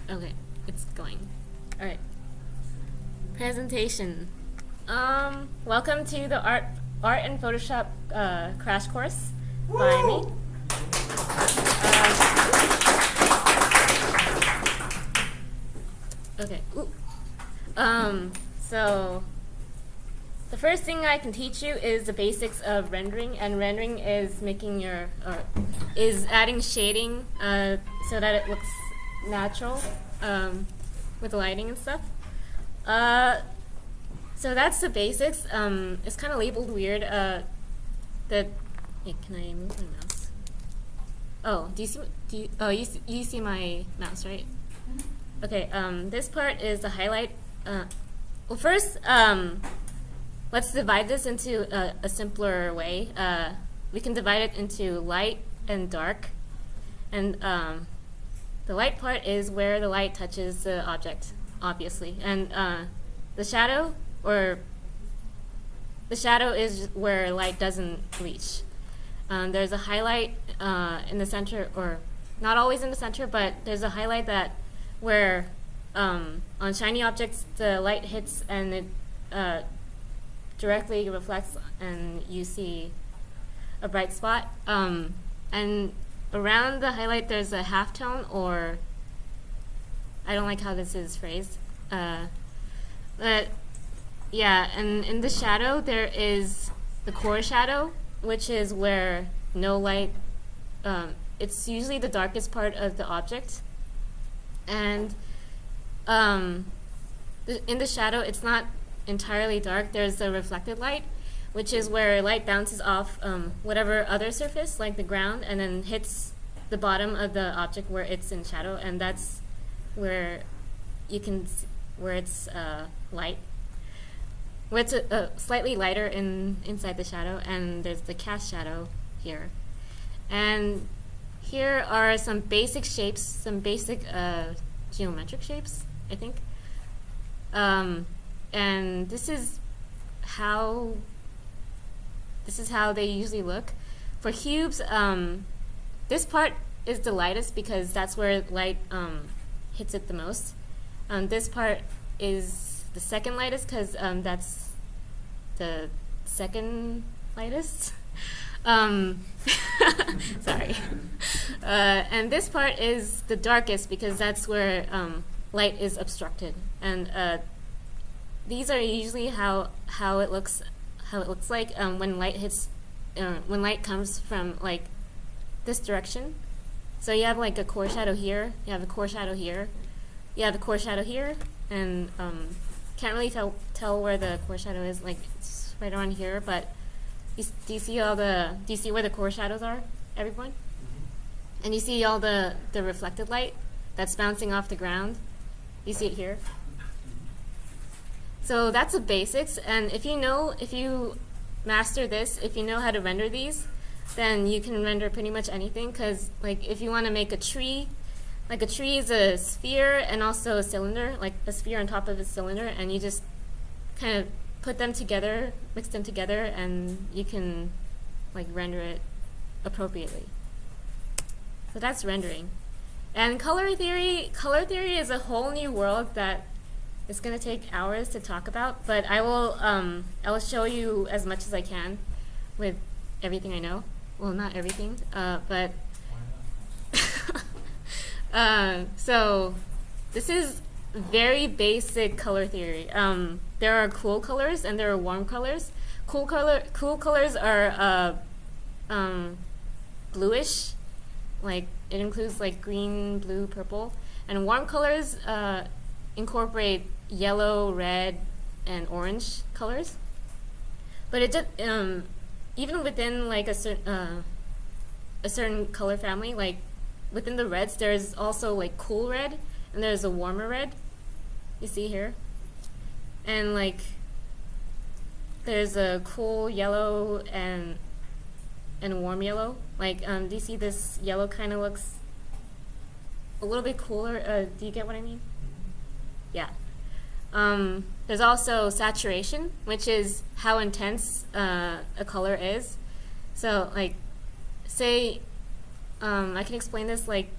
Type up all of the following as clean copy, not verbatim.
Okay, it's going. All right. Presentation. Welcome to the Art and Photoshop crash course by me. Okay. So the first thing I can teach you is the basics of rendering, and rendering is making your is adding shading so that it looks natural with lighting and stuff. So that's the basics. It's kind of labeled weird. Hey, can I move my mouse? Oh, you see my mouse, right? Okay. This part is the highlight. Well, first, let's divide this into a simpler way. We can divide it into light and dark, and the light part is where the light touches the object, obviously, and the shadow is where light doesn't reach. There's a highlight in the center, or not always in the center, but there's a highlight that where on shiny objects the light hits and it directly reflects and you see a bright spot. And around the highlight there's a halftone, or I don't like how this is phrased. But yeah, and in the shadow there is the core shadow, which is where no light, it's usually the darkest part of the object. And in the shadow, it's not entirely dark. There's a reflected light, which is where light bounces off whatever other surface, like the ground, and then hits the bottom of the object where it's in shadow, and that's where you can see where it's light, where it's slightly lighter inside the shadow, and there's the cast shadow here. And here are some basic shapes, some basic geometric shapes, I think. And this is how they usually look. For cubes, this part is the lightest because that's where light hits it the most. This part is the second lightest because that's the second lightest. Sorry. And this part is the darkest because that's where light is obstructed. And these are usually how it looks like when light hits, when light comes from like this direction. So you have like a core shadow here, you have a core shadow here, you have a core shadow here, and can't really tell where the core shadow is. Like it's right around here, but do you see where the core shadows are, everyone? And you see all the reflected light that's bouncing off the ground? You see it here? So that's the basics, and if you master this, if you know how to render these, then you can render pretty much anything, because like if you want to make a tree, like a tree is a sphere and also a cylinder, like a sphere on top of a cylinder, and you just kind of put them together, mix them together, and you can like render it appropriately. So that's rendering. And color theory is a whole new world that is going to take hours to talk about, but I will show you as much as I can with everything I know. Well, not everything, but so this is very basic color theory. There are cool colors and there are warm colors. Cool colors are bluish, like it includes like green, blue, purple, and warm colors incorporate yellow, red, and orange colors. But it just even within like a certain color family, like within the reds, there's also like cool red and there's a warmer red. You see here, and like there's a cool yellow and warm yellow. Like do you see this yellow kind of looks a little bit cooler? Do you get what I mean? Yeah. There's also saturation, which is how intense a color is. So like say I can explain this like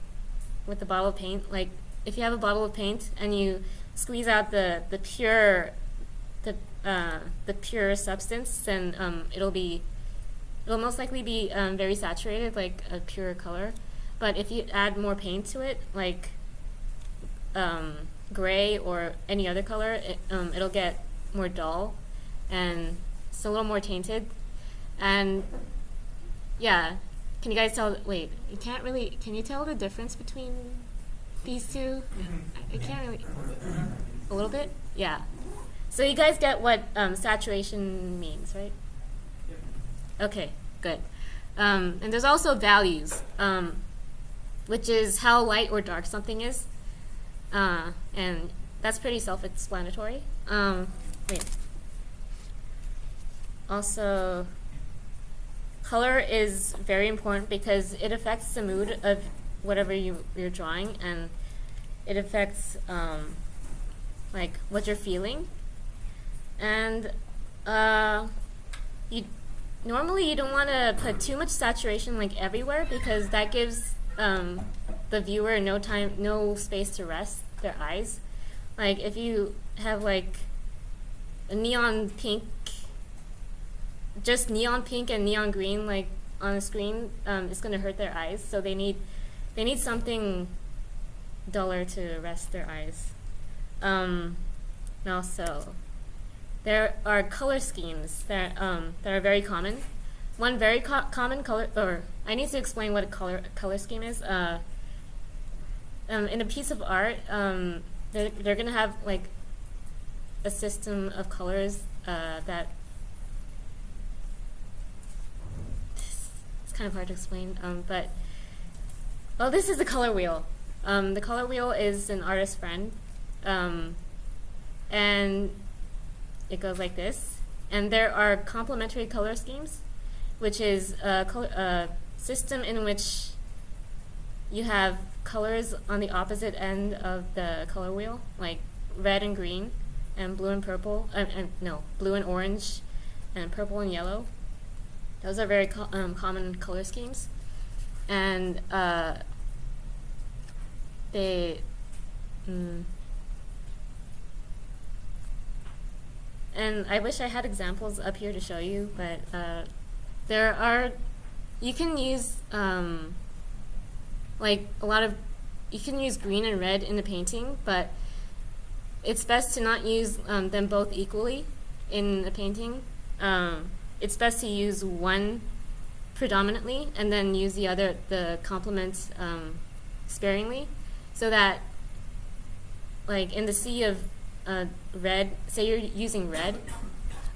with the bottle of paint. Like if you have a bottle of paint and you squeeze out the pure substance, then it'll most likely be very saturated, like a pure color. But if you add more paint to it, like gray or any other color, it'll get more dull and it's a little more tainted. And yeah, can you guys tell? Wait, you can't really. Can you tell the difference between these two? I can't really. A little bit? Yeah. So you guys get what saturation means, right? Okay, good. And there's also values, which is how light or dark something is. And that's pretty self-explanatory. Wait. Also, color is very important because it affects the mood of whatever you're drawing, and it affects like what you're feeling. And normally you don't want to put too much saturation like everywhere, because that gives the viewer no space to rest their eyes. Like if you have like a neon pink, just neon pink and neon green like on the screen, it's going to hurt their eyes. So they need something duller to rest their eyes. And also, there are color schemes that are very common. One very common color, or I need to explain what a color scheme is. In a piece of art, they're going to have like a system of colors that it's kind of hard to explain. But well, this is the color wheel. The color wheel is an artist's friend, and it goes like this. And there are complementary color schemes, which is a system in which you have colors on the opposite end of the color wheel, like red and green, and blue and purple, blue and orange, and purple and yellow. Those are very common color schemes. And and I wish I had examples up here to show you, but you can use you can use green and red in the painting, but it's best to not use them both equally in the painting. It's best to use one predominantly and then use the complements sparingly, so that like in the sea of red, say you're using red,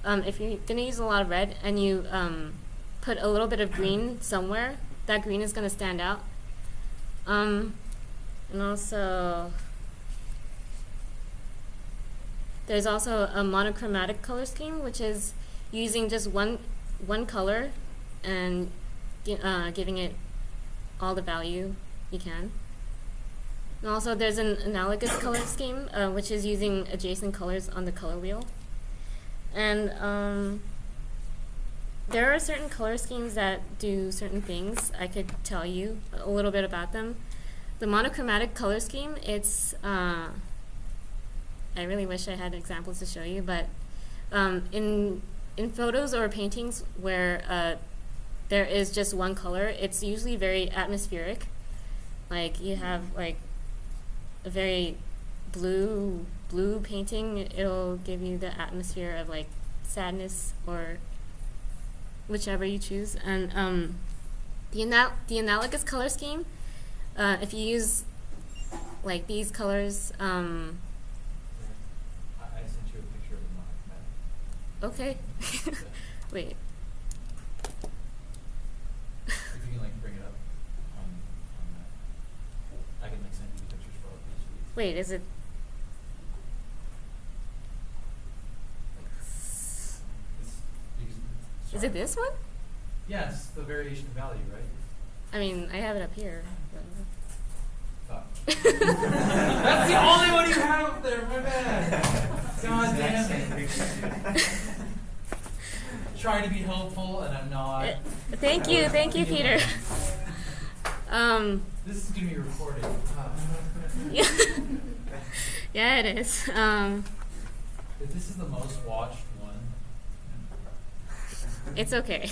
if you're going to use a lot of red and you put a little bit of green somewhere, that green is going to stand out. And also, there's also a monochromatic color scheme, which is using just one color and giving it all the value you can. And also there's an analogous color scheme, which is using adjacent colors on the color wheel. And there are certain color schemes that do certain things. I could tell you a little bit about them. The monochromatic color scheme, it's, I really wish I had examples to show you, but in photos or paintings where there is just one color, it's usually very atmospheric. Like you have like a very blue painting, it'll give you the atmosphere of like sadness or whichever you choose. And the analogous color scheme, if you use like these colors, I sent you a picture of the monochromatic. Okay. Wait. If you can like bring it up on that, I can like send you the pictures for all of these. Wait, is it? Is it this one? Yes, the variation of value, right? I mean, I have it up here. Oh. That's the only one you have up there, my bad. God damn it. Trying to be helpful and I'm not. Thank you, Peter. This is going to be recorded. Yeah. Yeah, it is. If this is the most watched one, It's okay. okay,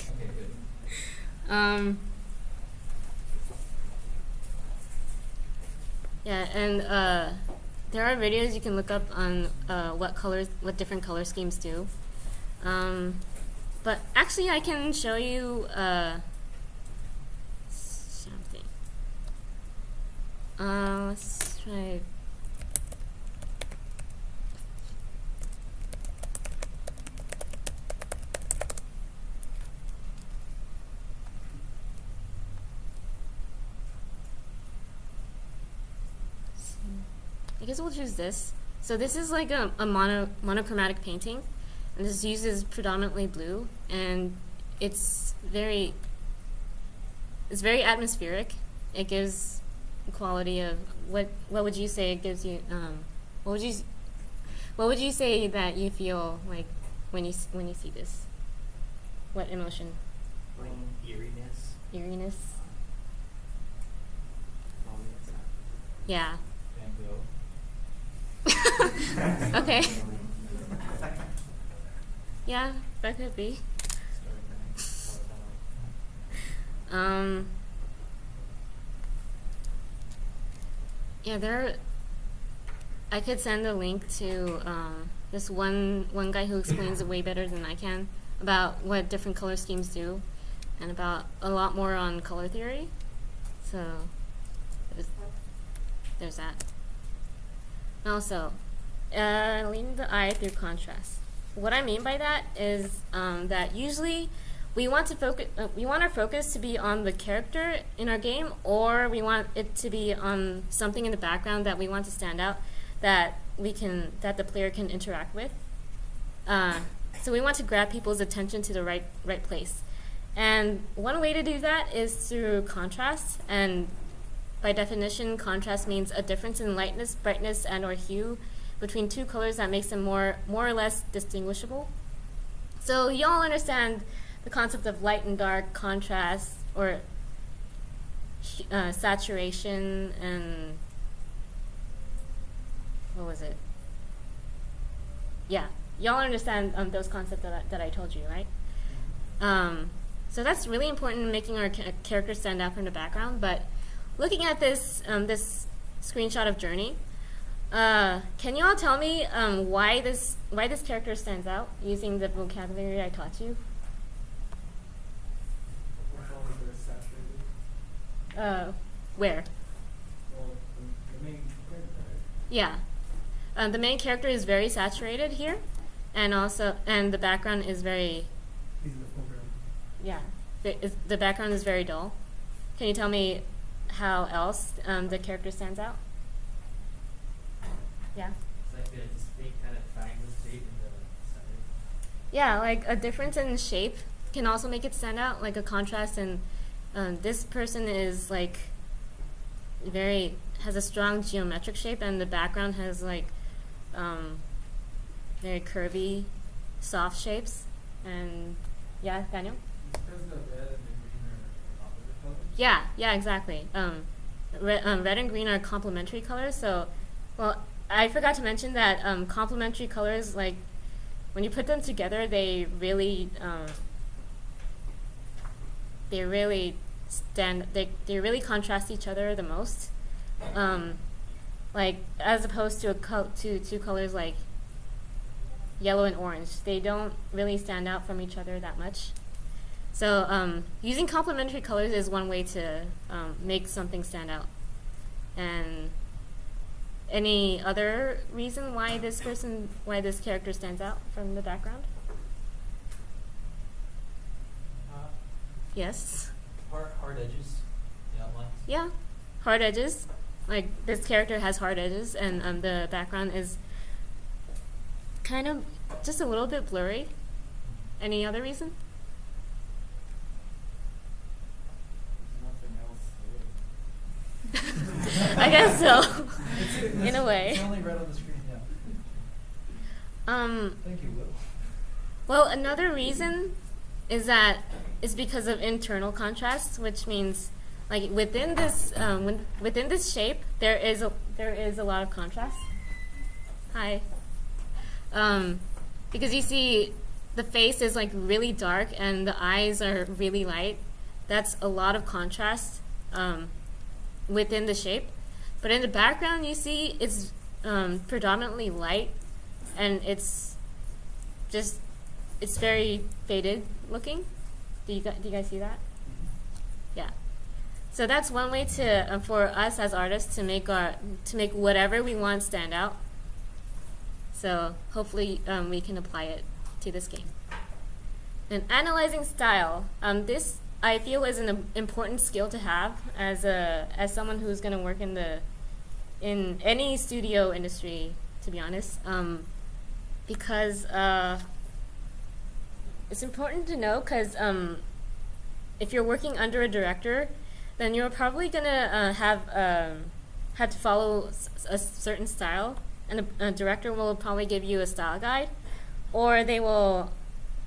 good. Yeah, and there are videos you can look up on what different color schemes do. But actually, I can show you something. Let's try. I guess we'll choose this. So this is like a monochromatic painting, and this uses predominantly blue, and it's very atmospheric. It gives a quality of what would you say it gives you? What would you say that you feel like when you see this? What emotion? Like eeriness. Eeriness. Oh, that's not. Yeah. Van Gogh. Okay. Yeah, that could be. Yeah, I could send a link to this one guy who explains it way better than I can about what different color schemes do, and about a lot more on color theory. So there's that. Also, leading the eye through contrast. What I mean by that is that usually we want our focus to be on the character in our game, or we want it to be on something in the background that we want to stand out, that the player can interact with. So we want to grab people's attention to the right place. And one way to do that is through contrast, and by definition, contrast means a difference in lightness, brightness, and or hue between two colors that makes them more or less distinguishable. So you all understand the concept of light and dark, contrast, or saturation, and what was it? Yeah, y'all understand those concepts that I told you, right? So that's really important in making our character stand out from the background. But looking at this this screenshot of Journey, can you all tell me why this character stands out using the vocabulary I taught you? Where? Well, the main character, right? Yeah, the main character is very saturated here, and the background is very. He's in the foreground. Yeah, the background is very dull. Can you tell me how else the character stands out? Yeah. It's like a distinct kind of triangle shape in the center. Yeah, like a difference in shape can also make it stand out, like a contrast. And this person is like has a strong geometric shape, and the background has like very curvy, soft shapes. And yeah, Daniel? Because the red and the green are opposite colors? Yeah, exactly. Red and green are complementary colors. So, well, I forgot to mention that complementary colors, like when you put them together, they really contrast each other the most. Like as opposed to two colors like yellow and orange, they don't really stand out from each other that much. So using complementary colors is one way to make something stand out. And any other reason why this character stands out from the background? Yes. Hard edges, the outlines. Yeah, hard edges. Like this character has hard edges, and the background is kind of just a little bit blurry. Any other reason? There's nothing else. I guess so. In a way. It's only red on the screen, yeah. Thank you, Will. Well, another reason is because of internal contrast, which means like within this shape there is a lot of contrast. Hi. Because you see the face is like really dark and the eyes are really light. That's a lot of contrast within the shape. But in the background, you see it's predominantly light, and it's very faded looking. Do you guys see that? Yeah. So that's one way to for us as artists to make whatever we want stand out. So hopefully we can apply it to this game. And analyzing style, this I feel is an important skill to have as someone who's going to work in any studio industry, to be honest, because it's important to know, because if you're working under a director, then you're probably going to have to follow a certain style, and a director will probably give you a style guide, or they will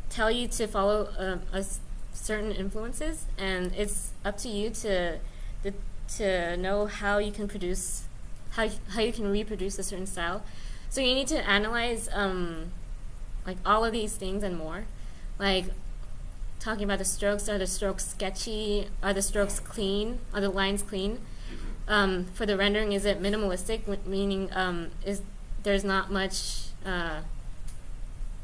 tell you to follow certain influences, and it's up to you to know how you can reproduce a certain style. So you need to analyze like all of these things and more, like talking about the strokes. Are the strokes sketchy? Are the strokes clean? Are the lines clean? For the rendering, is it minimalistic, meaning there's not much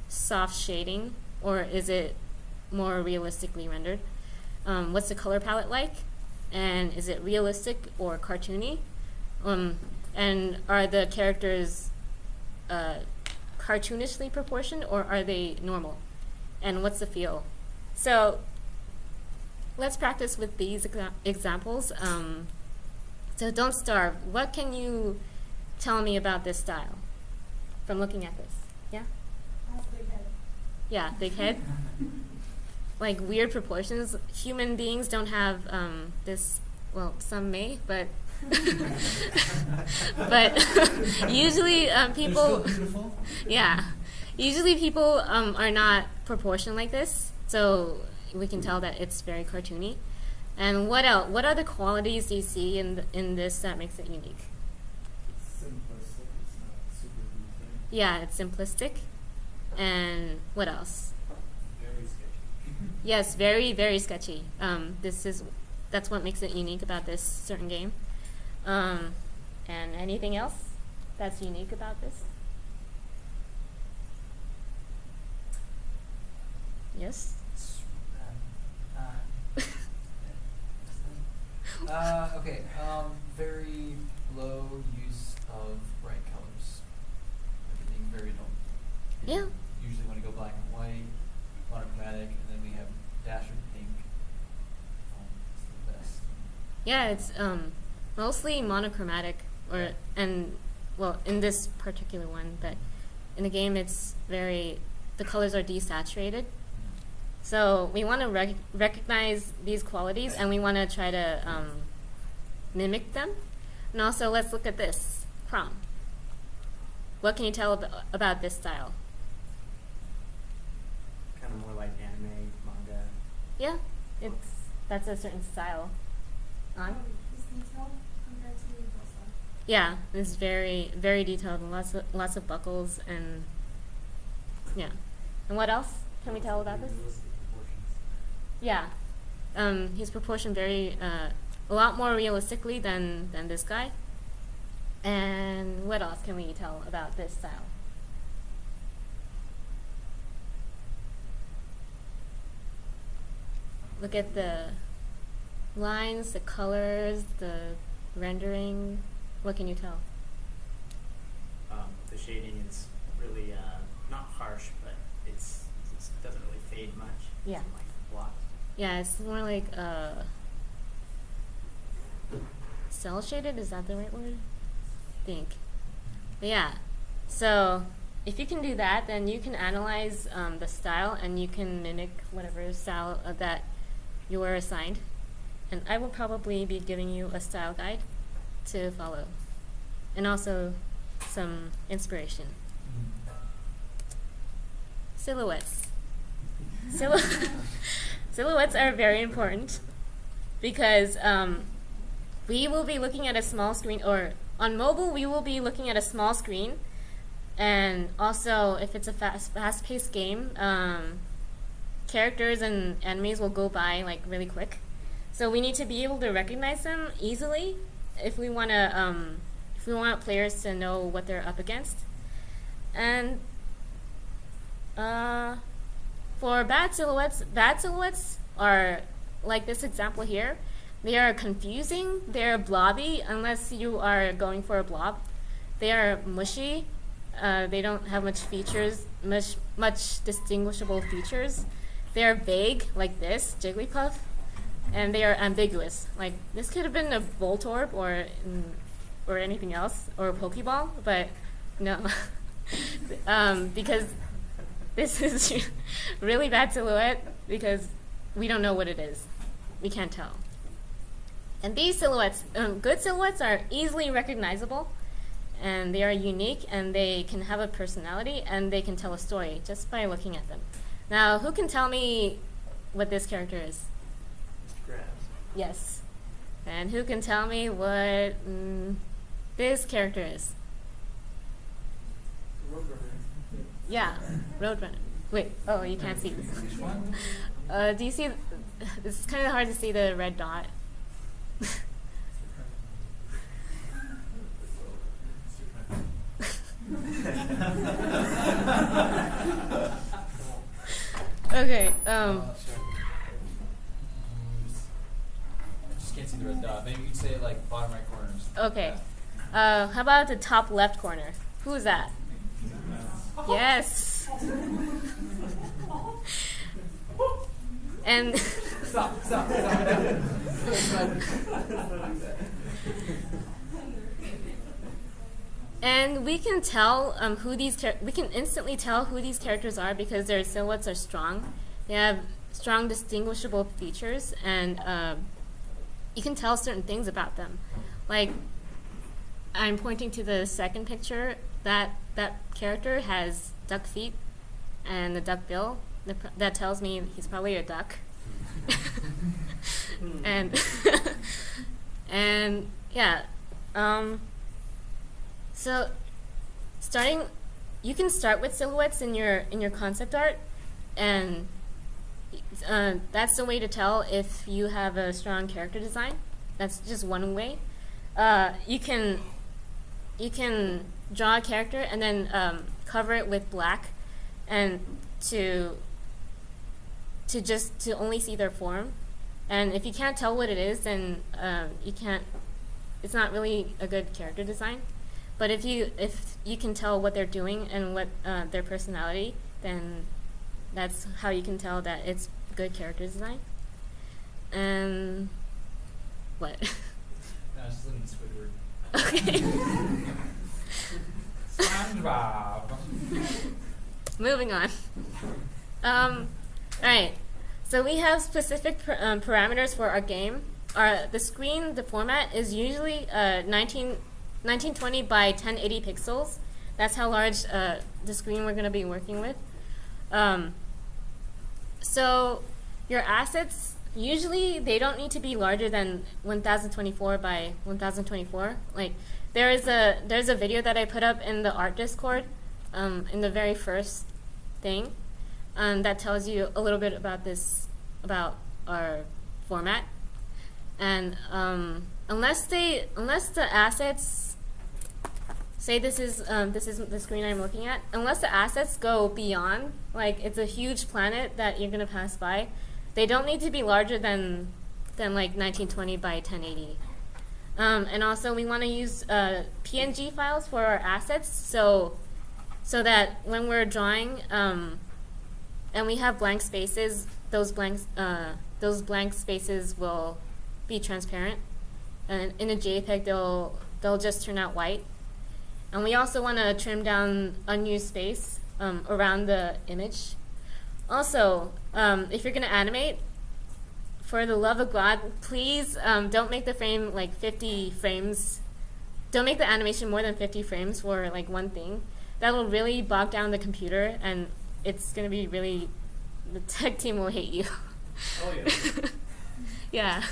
soft shading, or is it more realistically rendered? What's the color palette like? And is it realistic or cartoony? And are the characters cartoonishly proportioned, or are they normal? And what's the feel? So let's practice with these examples. So Don't Starve. What can you tell me about this style from looking at this? Yeah? Big head. Yeah, big head. Like weird proportions. Human beings don't have this. Well, some may, but but usually people. They're still beautiful. Yeah, usually people are not proportioned like this, so we can tell that it's very cartoony. And what else? What other qualities do you see in this that makes it unique? It's simplistic. It's not super detailed. Yeah, it's simplistic. And what else? Very sketchy. Yes, very, very sketchy. That's what makes it unique about this certain game. And anything else that's unique about this? Yes? Okay, very low use of bright colors. Everything very dull. Yeah. Usually want to go black and white, monochromatic, and then we have dash of pink. It's the best. Yeah, it's mostly monochromatic, in this particular one, but in the game the colors are desaturated. So we want to recognize these qualities, and we want to try to mimic them. And also, let's look at this, Crom. What can you tell about this style? Kind of more like anime, manga. Yeah, that's a certain style. On? Is detailed compared to the Info stuff. Yeah, it's very, very detailed, and lots of buckles, and yeah. And what else can we tell about this? Realistic proportions. Yeah, he's proportioned a lot more realistically than this guy. And what else can we tell about this style? Look at the lines, the colors, the rendering. What can you tell? The shading is really not harsh, but it doesn't really fade much. Yeah. It's like blocks. Yeah, it's more like cell shaded. Is that the right word? I think. But yeah. So if you can do that, then you can analyze the style, and you can mimic whatever style that you were assigned. And I will probably be giving you a style guide to follow, and also some inspiration. Silhouettes. Silhouettes are very important because we will be looking at a small screen, or on mobile we will be looking at a small screen, And also, if it's a fast-paced game, characters and enemies will go by like really quick. So we need to be able to recognize them easily if we want players to know what they're up against. And for bad silhouettes are like this example here. They are confusing. They're blobby unless you are going for a blob. They are mushy. They don't have much features, much distinguishable features. They are vague, like this, Jigglypuff, and they are ambiguous. Like this could have been a Voltorb or anything else, or a Pokeball, but no, because this is really bad silhouette because we don't know what it is. We can't tell. And these silhouettes, good silhouettes, are easily recognizable. And they are unique, and they can have a personality, and they can tell a story just by looking at them. Now, who can tell me what this character is? Grabs. Yes. And who can tell me what this character is? Roadrunner. Yeah, Roadrunner. Wait, oh, you can't see this. Which one? Do you see? It's kind of hard to see the red dot. Okay. I just can't see the red dot. Maybe you could say it like bottom right corner. Okay. How about the top left corner? Who is that? Yes. And Stop. and we can tell we can instantly tell who these characters are because their silhouettes are strong. They have strong distinguishable features, and you can tell certain things about them. Like, I'm pointing to the second picture. That character has duck feet and a duck bill. That tells me he's probably a duck. and and yeah. So, you can start with silhouettes in your concept art, and that's the way to tell if you have a strong character design. That's just one way. You can draw a character and then cover it with black, and to only see their form. And if you can't tell what it is, then you can't. It's not really a good character design. But if you can tell what they're doing and what their personality, then that's how you can tell that it's good character design. And what? No, I was just looking at Squidward. Okay. SpongeBob. Moving on. All right. So we have specific parameters for our game. The format is usually 1920 by 1080 pixels. That's how large the screen we're going to be working with. So your assets, usually they don't need to be larger than 1024 by 1024. Like there's a video that I put up in the art Discord in the very first thing that tells you a little bit about our format. And unless the assets, say this is the screen I'm looking at, unless the assets go beyond, like it's a huge planet that you're gonna pass by, they don't need to be larger than like 1920 by 1080. And also we want to use PNG files for our assets, so that when we're drawing and we have blank spaces, those blank spaces will be transparent, and in a JPEG they'll just turn out white. And we also want to trim down unused space around the image. Also, if you're going to animate, for the love of God, please don't make the frame like 50 frames. Don't make the animation more than 50 frames for like one thing. That'll really bog down the computer, and it's going to be really, the tech team will hate you. Oh yeah. Yeah.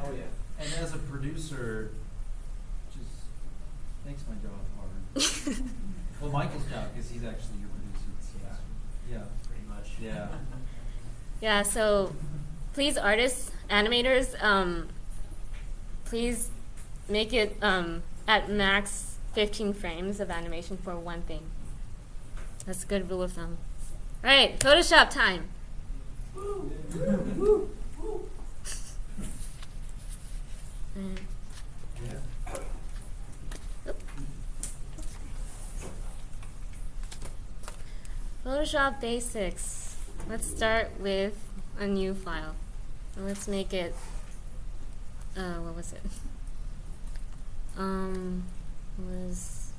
Oh yeah. And as a producer, just makes my job hard. Well, Michael's job, because he's actually your producer. So yeah. Pretty much. Yeah. Yeah, so please, artists, animators, please make it at max 15 frames of animation for one thing. That's a good rule of thumb. All right, Photoshop time. Mm. Oop. Photoshop basics. Let's start with a new file. Let's make it, what was it? Was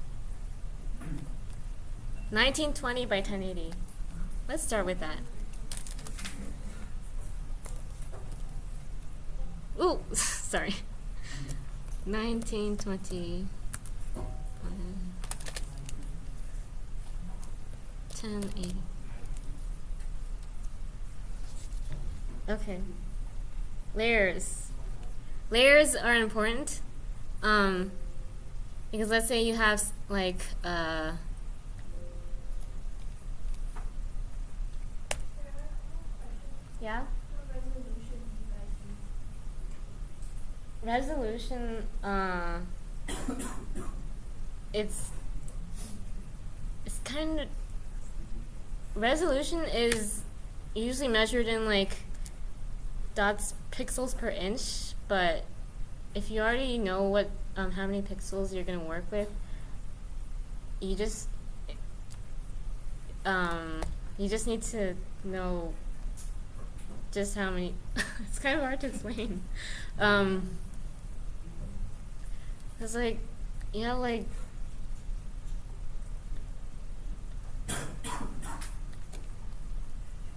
1920 by 1080. Let's start with that. Ooh, sorry. 1920. 1080. Okay. Layers. Layers are important because let's say you have like yeah. Resolution, it's kind of, resolution is usually measured in like dots, pixels per inch, but if you already know what, how many pixels you're going to work with, you just need to know just how many, it's kind of hard to explain. It's like, you have like,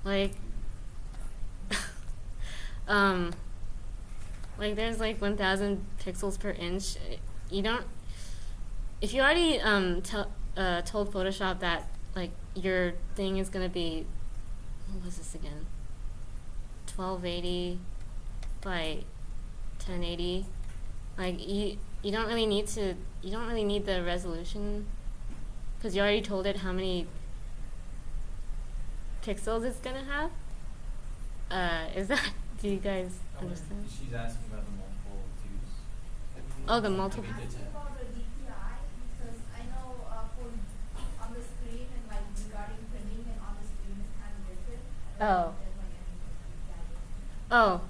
like there's like 1,000 pixels per inch. You don't, if you already told Photoshop that like your thing is gonna be, what was this again? 1280 by 1080. Like you don't really need to. You don't really need the resolution because you already told it how many pixels it's gonna have. Is that? Do you guys understand? She's asking about the multiple twos. Oh, the multiple. Asking about the DPI because I know for on the screen and like regarding printing and on the screen is kind of different. Oh. Oh.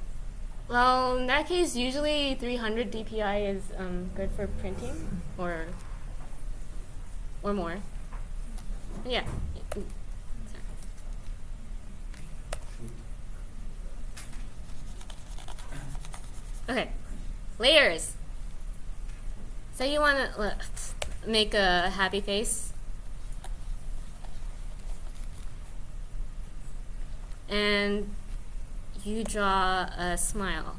Well, in that case, usually 300 DPI is good for printing, or more. Yeah. Okay, layers. Say you want to make a happy face, and you draw a smile.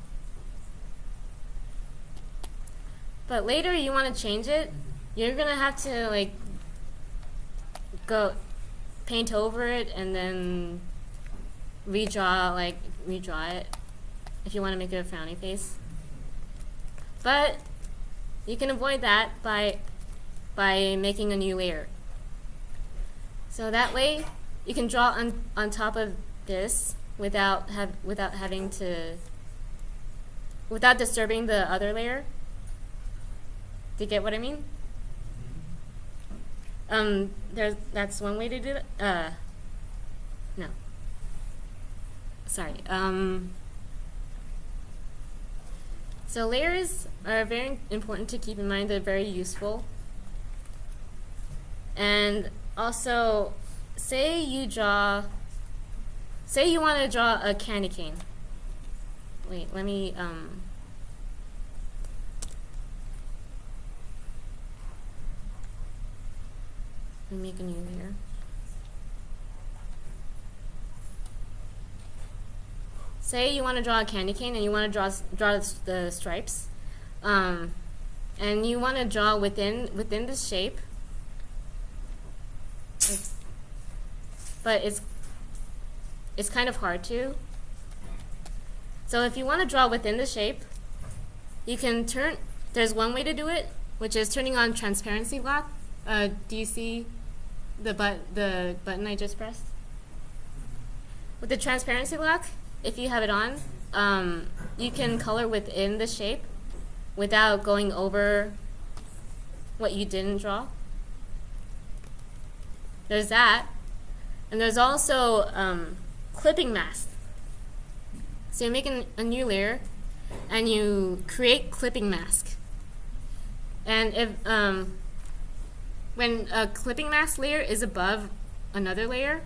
But later you want to change it, you're gonna have to like go paint over it and then redraw it if you want to make it a frowny face. But you can avoid that by making a new layer. So that way you can draw on top of this without disturbing the other layer. Do you get what I mean? That's one way to do it. No. Sorry. So layers are very important to keep in mind. They're very useful. And also, say you want to draw a candy cane. Wait, let me make a new layer. Say you want to draw a candy cane and you want to draw the stripes, and you want to draw within this shape, but it's kind of hard to. So if you want to draw within the shape, you can there's one way to do it, which is turning on transparency lock. Do you see the button I just pressed. With the transparency lock, if you have it on, you can color within the shape without going over what you didn't draw. There's that. And there's also clipping mask. So you make a new layer and you create clipping mask. And if when a clipping mask layer is above another layer,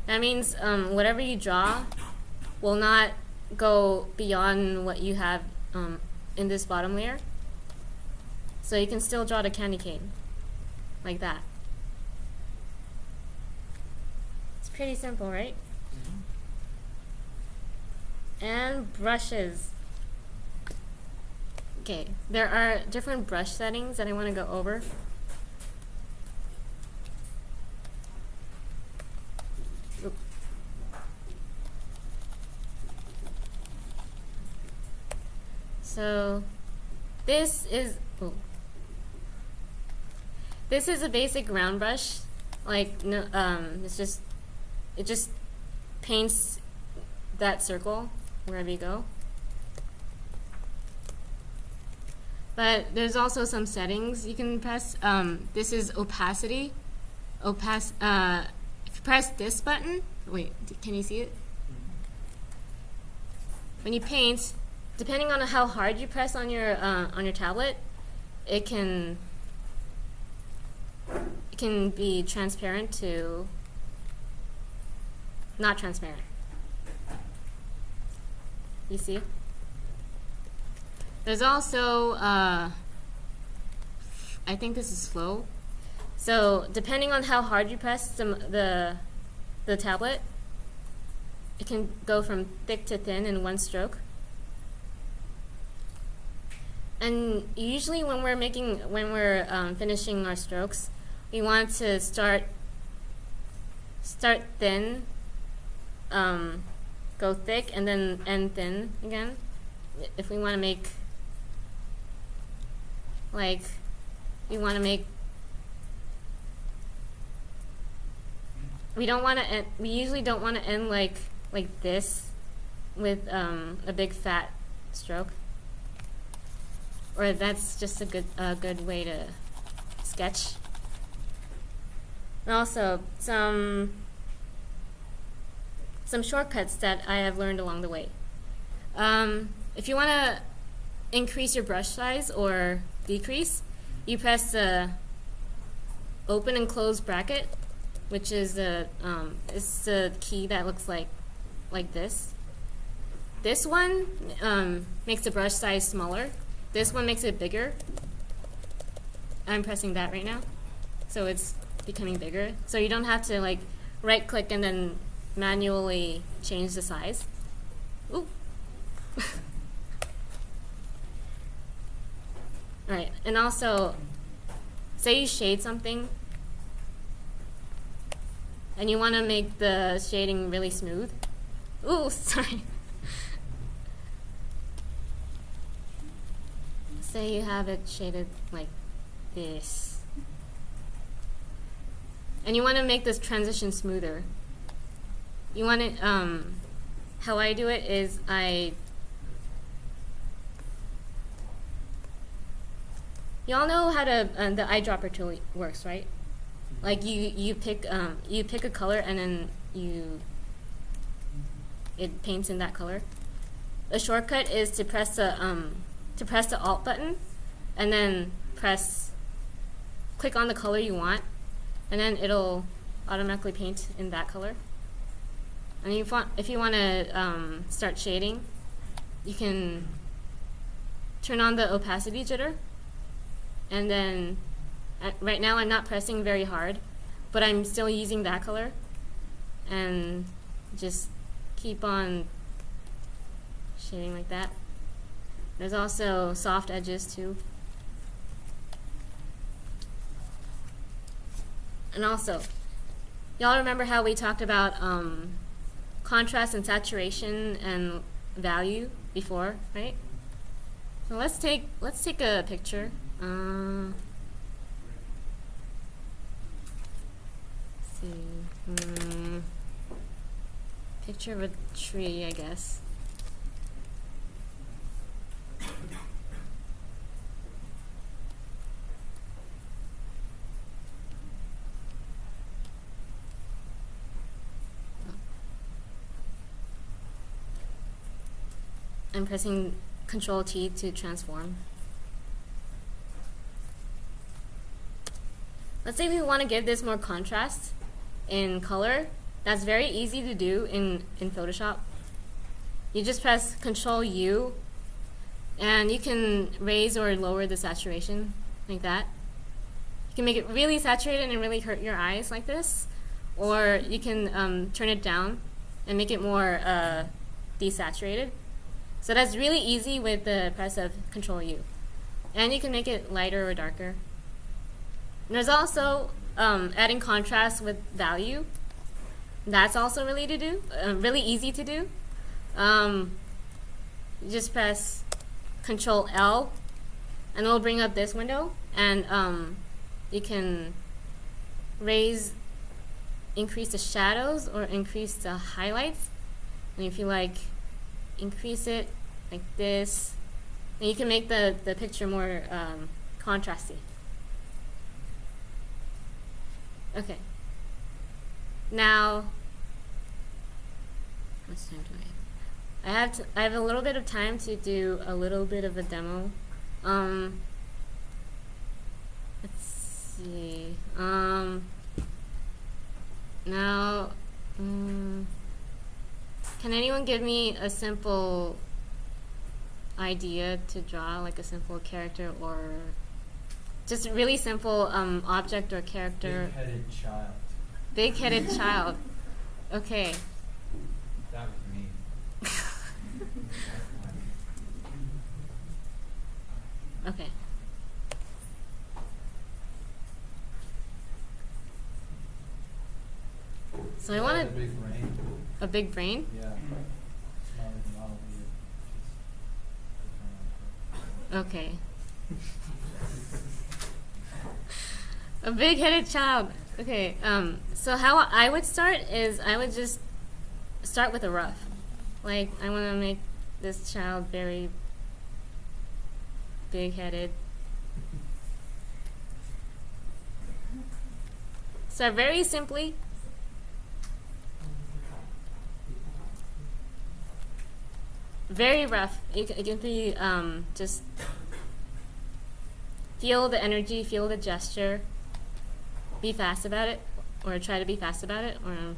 that means whatever you draw will not go beyond what you have in this bottom layer. So you can still draw the candy cane like that. It's pretty simple, right? And brushes. Okay, there are different brush settings that I want to go over. Oop. So this is a basic round brush. Like no, it just paints that circle wherever you go. But there's also some settings you can press. This is opacity. If you press this button, wait, can you see it? When you paint, depending on how hard you press on your tablet, it can be transparent to not transparent. You see? There's also, I think this is flow. So depending on how hard you press the tablet, it can go from thick to thin in one stroke. And usually when we're finishing our strokes, we want to start thin, go thick, and then end thin again. If we want to make, like, we usually don't want to end like this with a big fat stroke. Or that's just a good way to sketch. And also some shortcuts that I have learned along the way. If you want to increase your brush size or decrease, you press the open and close bracket, which is the key that looks like this. This one makes the brush size smaller. This one makes it bigger. I'm pressing that right now, so it's becoming bigger. So you don't have to like right click and then manually change the size. Ooh. Alright, and also, say you shade something and you want to make the shading really smooth. Ooh, sorry. Say you have it shaded like this. And you want to make this transition smoother. You want it, how I do it is y'all know how to, the eyedropper tool works, right? Like you pick a color and then it paints in that color. The shortcut is to press the Alt button and then click on the color you want, and then it'll automatically paint in that color. And if you want to start shading, you can turn on the opacity jitter, and then right now I'm not pressing very hard, but I'm still using that color, and just keep on shading like that. There's also soft edges too. And also, y'all remember how we talked about contrast and saturation and value before, right? So let's take a picture. see. Picture of a tree, I guess. I'm pressing Control T to transform. Let's say we want to give this more contrast in color. That's very easy to do in Photoshop. You just press Control U, and you can raise or lower the saturation like that. You can make it really saturated and really hurt your eyes like this, or you can turn it down and make it more desaturated. So that's really easy with the press of Control U. And you can make it lighter or darker. And there's also adding contrast with value. That's also really easy to do. You just press Control L, and it'll bring up this window, and you can increase the shadows or increase the highlights. And if you like, increase it like this, and you can make the picture more contrasty. Okay. Now, how much time do I have? I have a little bit of time to do a little bit of a demo. Let's see. Now, can anyone give me a simple idea to draw, like a simple character or just a really simple object or character? Big-headed child. Big-headed child. Okay. That was me. Okay. So I want A big brain. a big brain. Yeah. It's not a model here. Okay. A big-headed child. Okay. So how I would start is I would just start with a rough. Like, I want to make this child very big-headed. Start very simply. Very rough. It can be just feel the energy, feel the gesture. Be fast about it, or try to be fast about it, or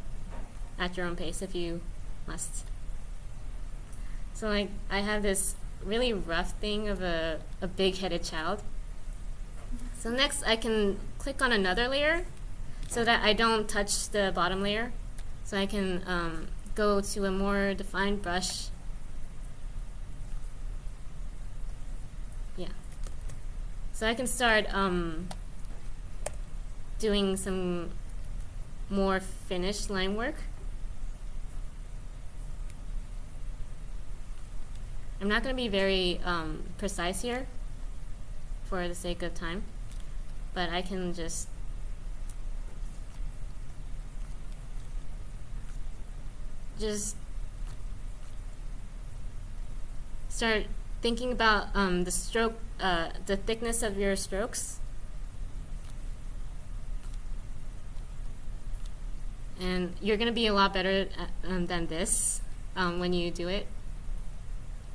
at your own pace if you must. So like, I have this really rough thing of a big-headed child. So next I can click on another layer so that I don't touch the bottom layer. So I can go to a more defined brush. Yeah. So I can start doing some more finished line work. I'm not going to be very precise here for the sake of time, but I can just start thinking about the stroke, the thickness of your strokes. And you're going to be a lot better than this when you do it.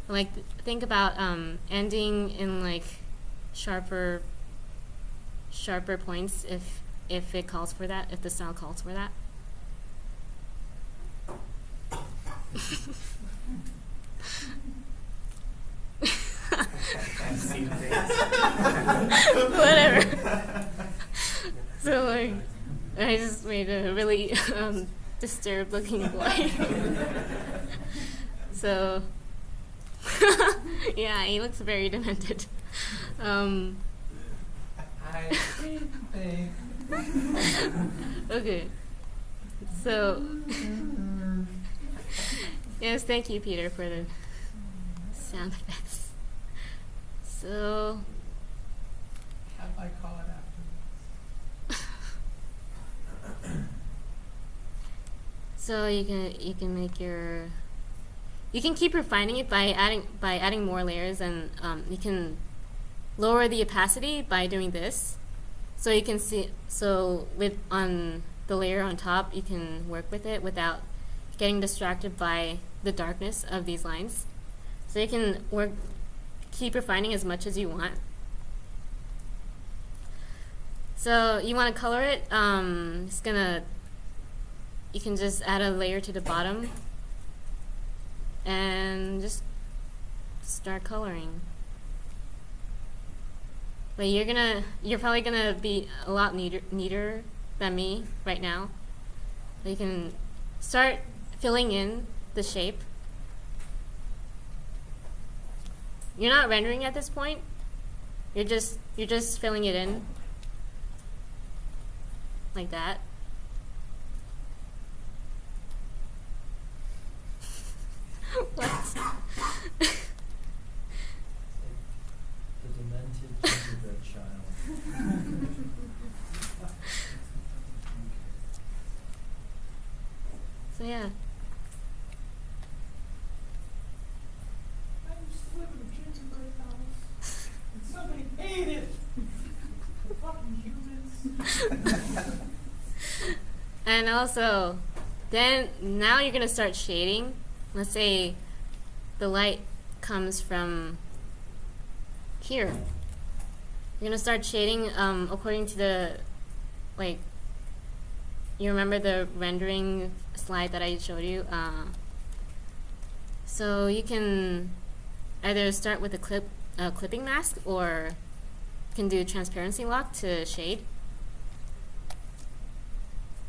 Like, think about ending in like sharper points if it calls for that, if the style calls for that. Whatever. So like, I just made a really disturbed looking boy. So yeah, he looks very demented. Okay. So yes, thank you, Peter, for the sound effects. So Have I call it after? So you can make you can keep refining it by adding more layers, and you can lower the opacity by doing this. So you can see, on the layer on top, you can work with it without getting distracted by the darkness of these lines. So you can keep refining as much as you want. So you want to color it. You can just add a layer to the bottom and just start coloring. But you're probably gonna be a lot neater than me right now. So you can start filling in the shape. You're not rendering at this point. You're just filling it in like that. What? The demented gingerbread child. So yeah. I used to live in a gingerbread house, and somebody ate it. Fucking humans. And also, now you're gonna start shading. Let's say the light comes from here. You're gonna start shading according to the, you remember the rendering slide that I showed you? So you can either start with a clipping mask, or you can do transparency lock to shade.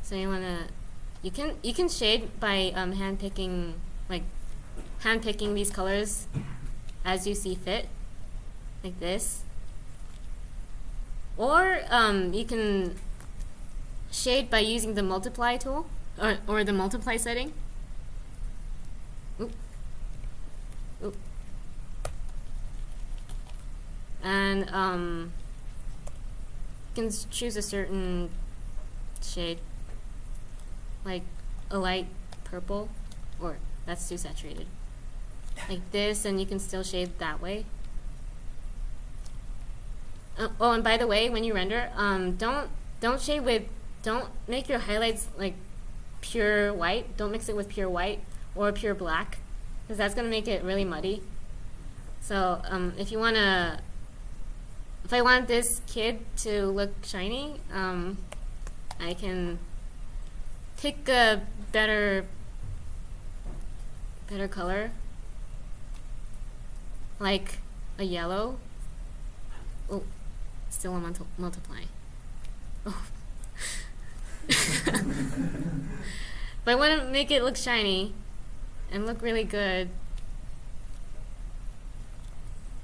So you can shade by handpicking these colors as you see fit, like this. Or you can shade by using the multiply tool, or the multiply setting. Oop. Oop. And you can choose a certain shade, like a light purple, or that's too saturated, like this, and you can still shade that way. Oh, and by the way, when you render, don't make your highlights like pure white. Don't mix it with pure white or pure black, because that's gonna make it really muddy. So if I want this kid to look shiny, I can pick a better color, like a yellow. Oh, still a multiply. Oh. But I want to make it look shiny and look really good.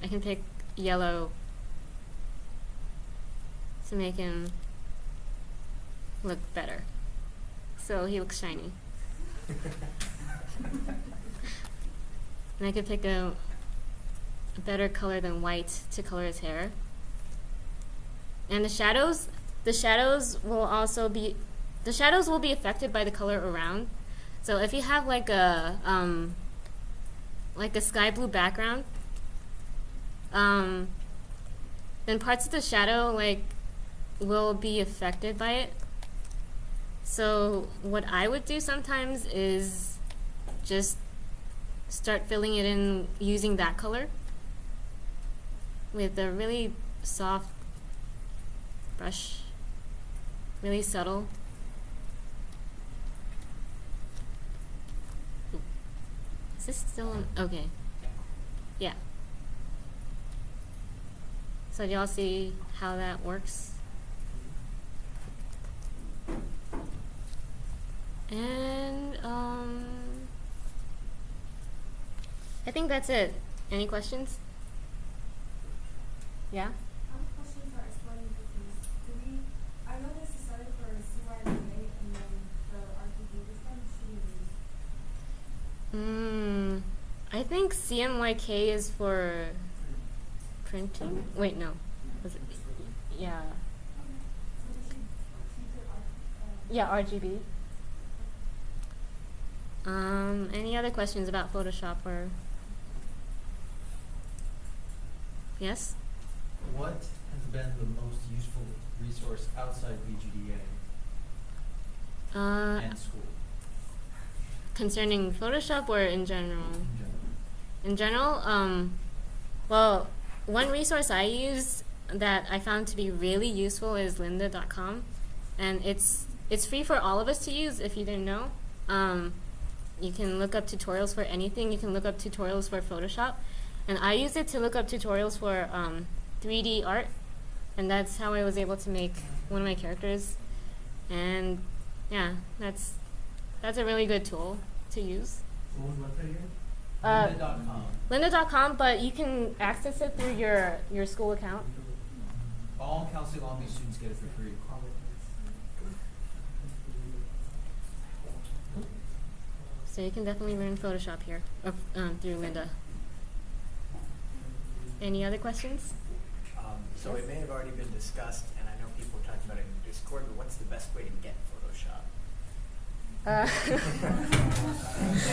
I can pick yellow to make him look better, so he looks shiny. And I could pick a better color than white to color his hair. And the shadows will be affected by the color around. So if you have like a sky blue background, then parts of the shadow will be affected by it. So what I would do sometimes is just start filling it in using that color with a really soft brush, really subtle. Ooh. Is this still on? Okay. Yeah. So do y'all see how that works? And I think that's it. Any questions? Yeah? I have a question for explaining the piece. I know this is started for CYMA and then the RGB. Which one should we use? I think CMYK is for printing. Wait, no. Was it? Yeah. So we should keep it Yeah, RGB. Any other questions about Photoshop or? Yes? What has been the most useful resource outside VGDA and school? Concerning Photoshop or in general? In general. In general, well, one resource I use that I found to be really useful is lynda.com, and it's free for all of us to use if you didn't know. You can look up tutorials for anything. You can look up tutorials for Photoshop, and I use it to look up tutorials for 3D art, and that's how I was able to make one of my characters. And yeah, that's a really good tool to use. What was the website again? Lynda.com. Lynda.com, but you can access it through your school account. All Cal State Long Beach students get it for free. So you can definitely learn Photoshop here through Lynda. Any other questions? So it may have already been discussed, and I know people are talking about it in Discord, but what's the best way to get Photoshop?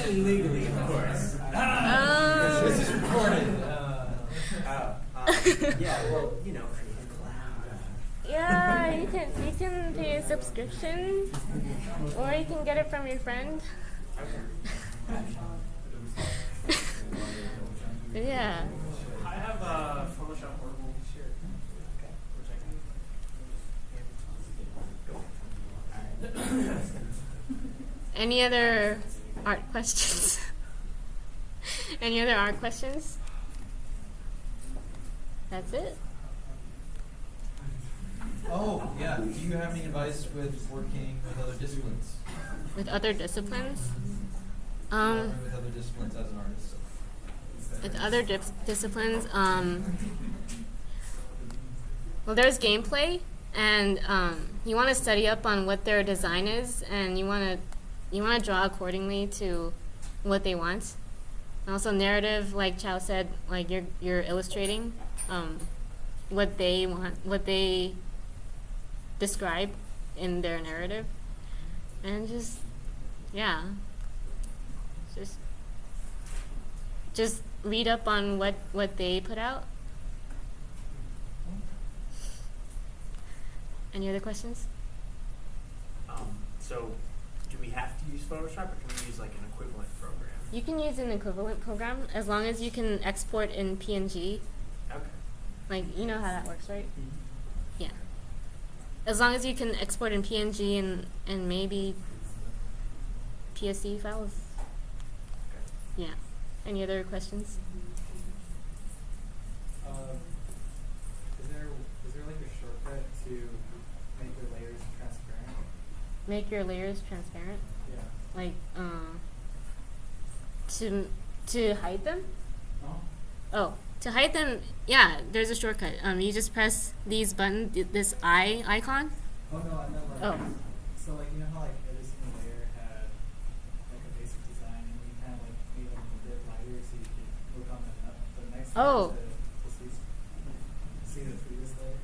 Legally, of course. This is recorded. Yeah, well, you know, create a cloud. Yeah, you can pay a subscription, or you can get it from your friend. Yeah. I have a Photoshop portable shirt. Okay. Which I can go. Any other art questions? Any other art questions? That's it? Oh, yeah. Do you have any advice with working with other disciplines? With other disciplines? Working with other disciplines as an artist. With other disciplines, well, there's gameplay, and you want to study up on what their design is, and you want to draw accordingly to what they want. And also narrative, like Cho said, like you're illustrating what they want, what they describe in their narrative, and just read up on what they put out. Any other questions? So, do we have to use Photoshop, or can we use like an equivalent program? You can use an equivalent program as long as you can export in PNG. Okay. Like, you know how that works, right? Yeah. As long as you can export in PNG and maybe PSD files. Okay. Yeah. Any other questions? Is there like a shortcut to make your layers transparent? Make your layers transparent. Yeah. Like, to hide them? No? Oh, to hide them, yeah, there's a shortcut. You just press these buttons, this eye icon. Oh no, I meant like. Oh. So like, you know how like every single layer had like a basic design, and you kind of like made them a bit lighter so you could look on the next Oh. layer to see the previous layer.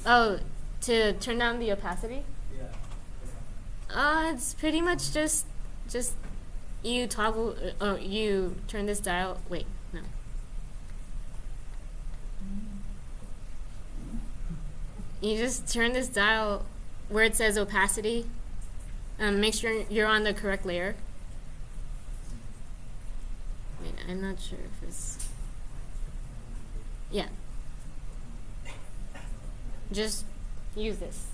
Oh, to turn down the opacity? Yeah. Or something. It's pretty much just you toggle, you turn this dial, wait, no. You just turn this dial where it says opacity, make sure you're on the correct layer. Wait, I'm not sure if it's, yeah. Just use this.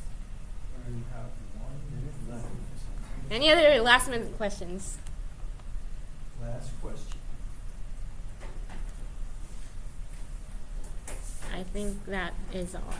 You have 1 minute left. Any other last minute questions? Last question. I think that is all.